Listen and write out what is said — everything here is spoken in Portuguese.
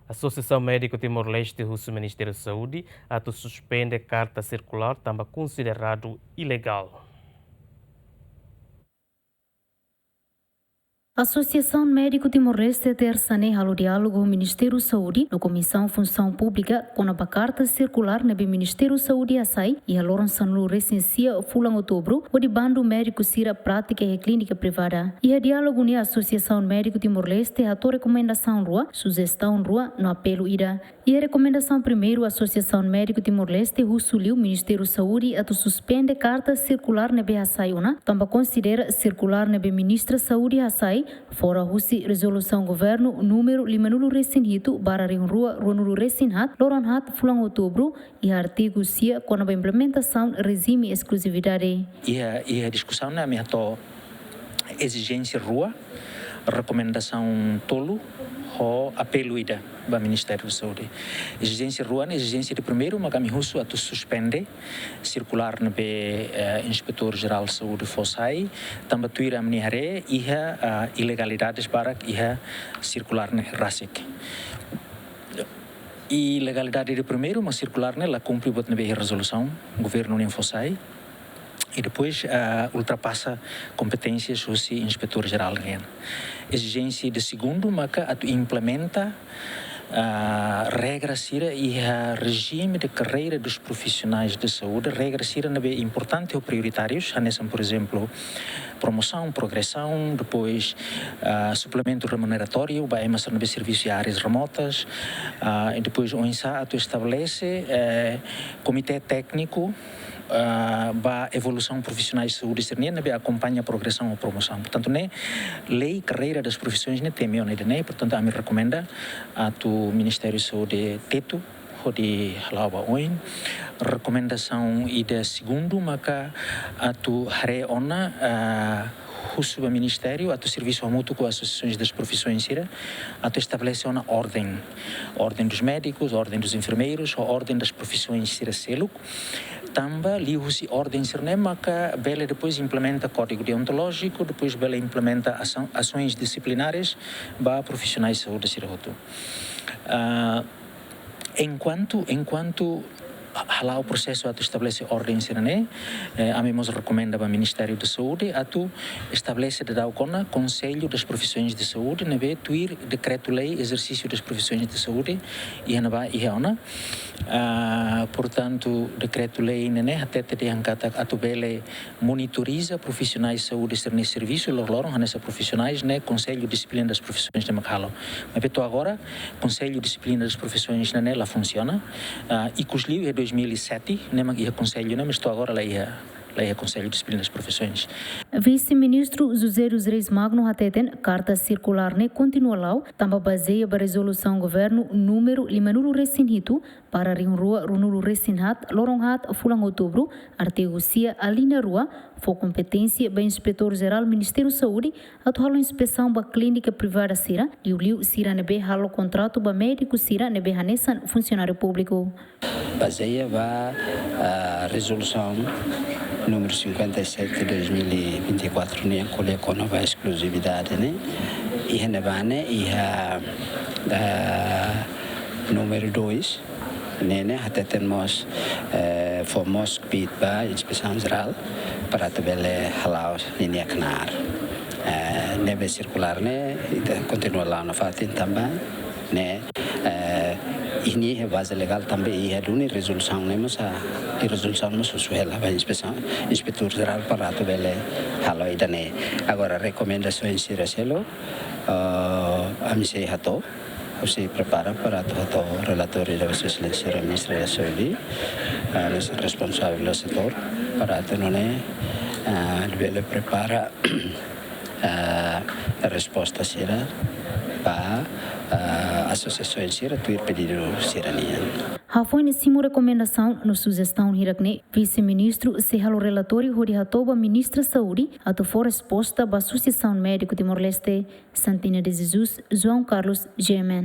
A Associação Médico Timor-Leste e o Ministério da Saúde suspende a carta circular, também considerado ilegal. A Associação Médico Timor-Leste terçane halo diálogo Ministério da Saúde na Comissão Função Pública com a carta circular no Ministério da Saúde assai e a lançação recensia fulang outubro o de bando médico sira prática e clínica privada. E a diálogo ne a Associação Médico Timor-Leste a tua recomendação rua, sugestão rua no apelo ida. E a recomendação primeiro a Associação Médico Timor-Leste rusuliu Ministério da Saúde a suspende carta circular nebe assai una, também considera circular nebe Ministra da Saúde assai fora husi resolução governo número 5 resinhito barari rua ronulu resinhat loranhat fulang outubro e artigo sia com a implementação regime exclusividade. E a discussão na minha exigência rua, recomendação tolo ou apelo ida do Ministério da Saúde. Exigência rua, exigência de primeiro, mas kami husu atu suspende circular no Inspetor Geral de Saúde Fossai, também tuira menihare iha ilegalidades barak iha circular ne rasik. Ilegalidade de primeiro, mas circular ne la cumpre bot nebe resolução governo nem Fossai. E depois ultrapassa competências do inspetor-geral. Exigência de segundo, mas que implementa regras e regime de carreira dos profissionais de saúde, regras importantes ou prioritários, por exemplo, promoção, progressão, depois suplemento remuneratório, vai emas no serviço de áreas remotas, e depois o INSA estabelece comitê técnico para evolução profissionais de saúde externa acompanha a progressão ou promoção. Portanto, né, lei carreira das profissões né tem né, portanto, a me recomenda a tu Ministério da Saúde teto ou de Lawa Oin recomendação e de segundo maka a tu hare ona o Ministério, a serviço mútuo com as associações das profissões, a estabelece uma ordem dos médicos, ordem dos enfermeiros, a ordem das profissões selo. Também li-se ordem sirnema que Bela depois implementa código deontológico, depois Bela implementa ações disciplinares para profissionais de saúde sirahoto. Enquanto lá o processo a estabelece ordem sirene, a mim nos recomenda para o Ministério da Saúde a tu estabelece de dar o Conselho das Profissões de Saúde, nebe tuir decreto-lei exercício das profissões de saúde e ona. Portanto, decreto-lei né até te angkata a tu bele monitoriza profissionais de saúde sirne serviço loron nessa profissionais né Conselho de Disciplina das Profissões de Macalo. Mas beto agora Conselho de Disciplina das Profissões né lá funciona e cusliu é 2007, né mas conselho né mas estou agora lá é Conselho de Disciplina das Profissões. Vice-ministro José Reis Magno hateten carta circular ne continua lá, também baseia a resolução governo número 5 resinhito para rua runulu resinhat loronhat fulang outubro artigo sia alina rua for competência ba inspetor geral Ministério da Saúde atu halo inspeção ba clínica privada sira liu sira nebe halo contrato ba médico sira nebe hanesan funcionário público. Baseia a resolução número 57 de 2024 né colhe com nova exclusividade né e renevane e número 2 né até temos formos pit ba inspeção geral para tabele halau linha canar neve circular né continua lá no fatin também né ini é base legal também é uma resolução né mas a resolução não suela a inspetor geral para tu bele halo idane agora recomendações siraselo a mim se hato você prepara para tu relatório da excelência da ministra da Saúde responsável do setor para tu não é bele prepara a resposta será para associações sira tuir pedido sirania. Foi nesse recomendação no sugestão hirakne vice-ministro se halo relatório hori hatoba ministra saúde ato for resposta ba Associação Médico Timor-Leste Santina de Jesus João Carlos Gemen.